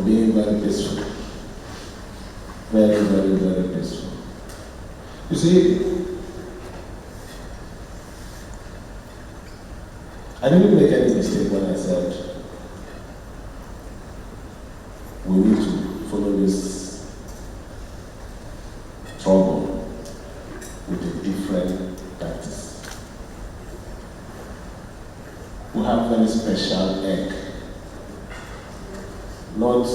being very peaceful. Very, very, very peaceful. You see, I didn't make any mistake when I said we need to follow this trouble with a different practice. We have very special egg. Not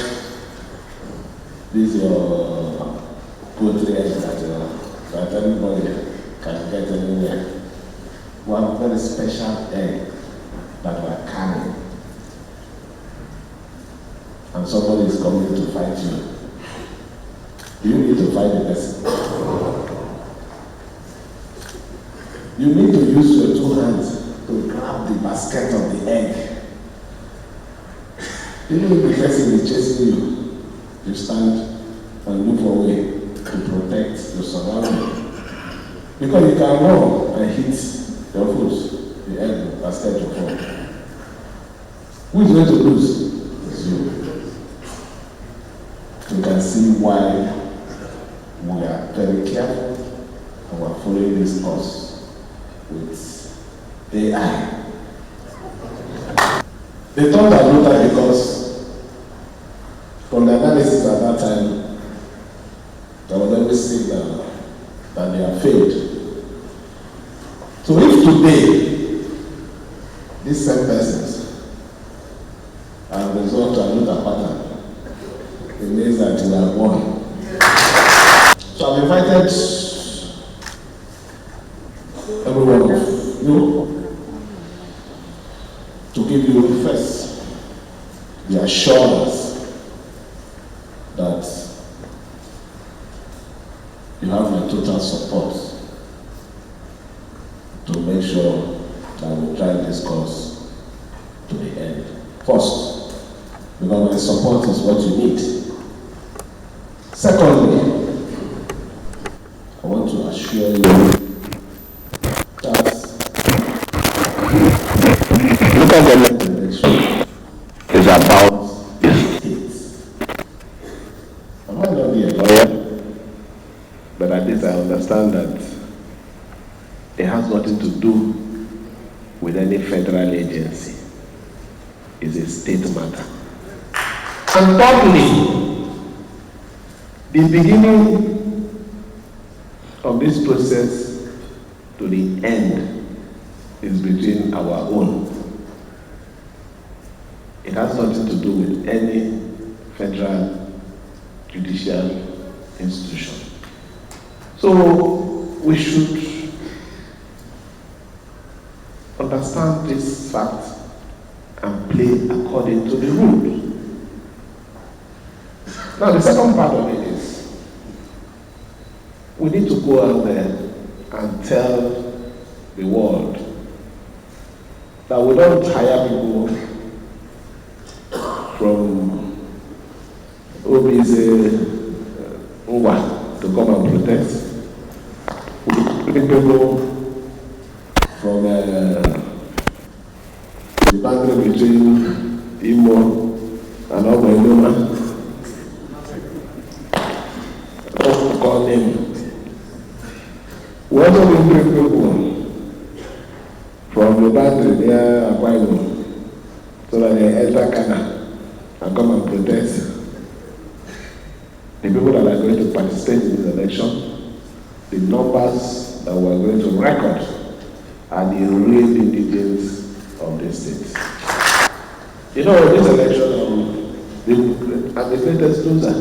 this your poultry egg that everybody can get anywhere. We have a very special egg that we are carrying. And somebody is coming to fight you. Do you need to fight the person? You need to use your two hands to grab the basket of the egg. Even if the person is chasing you, you stand and look for a way to protect your surrounding. Because you can run and hit your foot, the egg basket will fall. Who is going to lose? It's you. You can see why we are very careful and we are following this course with AI. They thought I do that because from the analysis at that time, there was always signal that they have failed. So if today, these same persons have resolved to another pattern, it means that we have won. So I've invited every one of you to give you first the assurance that you have my total support to make sure that we drive this course to the end. First, because my support is what you need. Secondly, I want to assure you that local government election is about the state. I might not be a lawyer, but at least I understand that it has nothing to do with any federal agency. It's a state matter. And thirdly, the beginning of this process to the end is between our own. It has nothing to do with any federal judicial institution. So we should understand this fact and play according to the rules. Now the second part of it is we need to go out there and tell the world that we don't hire people from OB's Uwa to come and protest. We bring people from the boundary between Imo and Ogbonoma. Call them. We also bring people from the boundary near Akwa so that they enter Ghana and come and protest. The people that are going to participate in this election, the numbers that we are going to record are the real indigents of the state. You know, this election, I'm the greatest loser.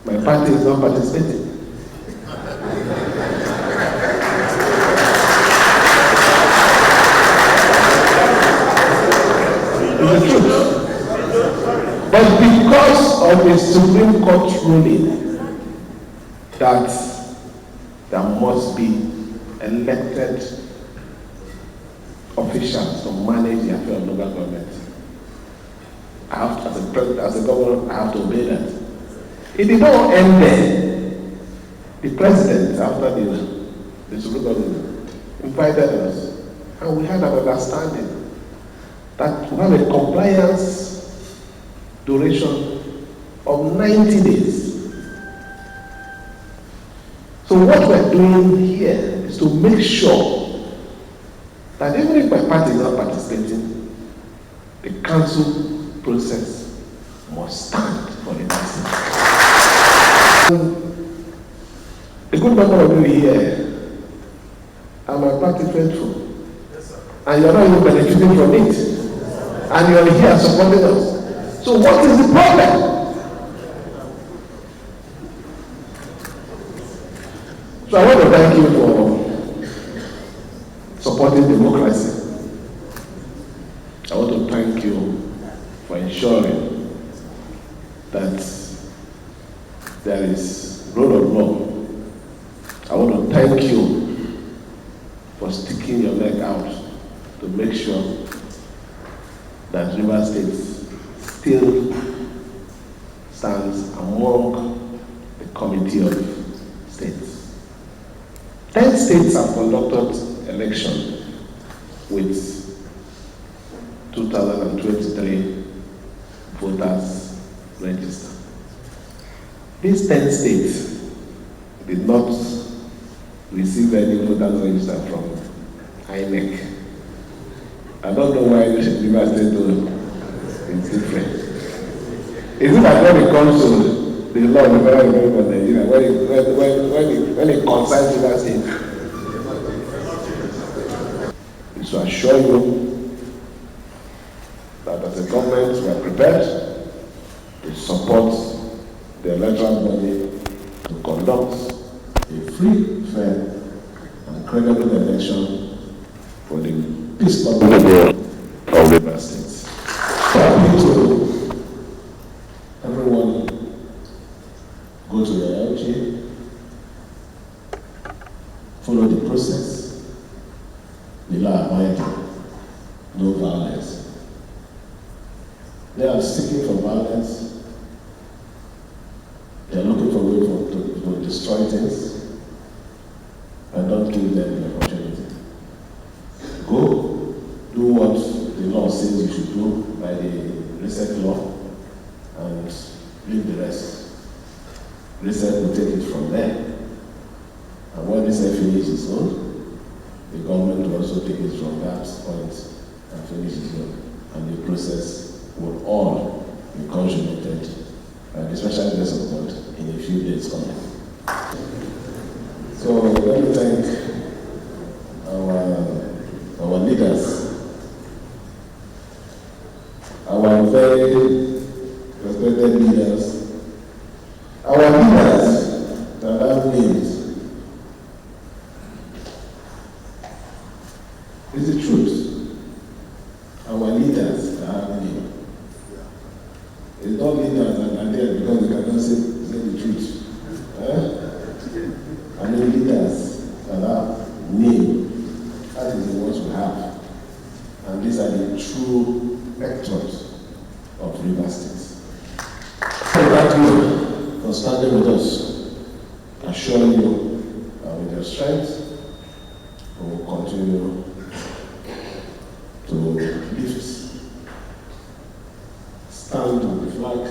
My party is not participating. It's the truth. But because of the Supreme Court ruling that there must be elected officials to manage the affairs of local government, I have to, as a president, as a governor, I have to obey that. It did not end there. The president, after the Supreme Court invited us, and we had an understanding that we have a compliance duration of 90 days. So what we're doing here is to make sure that even if my party is not participating, the council process must stand for the nation. A good number of you here are my party faithful. Yes, sir. And you're not even benefiting from it. And you're here supporting us. So what is the problem? So I want to thank you for supporting democracy. I want to thank you for ensuring that there is rule of law. I want to thank you for sticking your neck out to make sure that Rivers State still stands among the committee of states. 10 states have conducted election with 2023 voters registered. These 10 states did not receive any voters register from INEC. I don't know why the Rivers State is different. Is it that when it comes to the law of the federal government of Nigeria, when it concerns Rivers State, is to assure you that as a government we are prepared to support the electoral body to conduct a free, fair, and credible election for the peaceful people of Rivers State. So I appeal to everyone, go to your LG, follow the process, be law-abiding, no violence. They are seeking for violence. They are looking for ways to destroy things, and don't give them the opportunity. Go, do what the law says you should do by the recent law, and leave the rest. Reset will take it from there. And when this finish is own, the government will also take it from that point and finish its own. And the process will all be consummated by the special grace of God in a few days coming. So let me thank our leaders, our very respected leaders, our leaders that have names. It's the truth. Our leaders that have names. It's not leaders that are there because they cannot say the truth. I mean leaders that have names. That is the ones we have. And these are the true vectors of Rivers State. Thank you for standing with us, assuring you that with your strength, we will continue to lift, stand with the flag,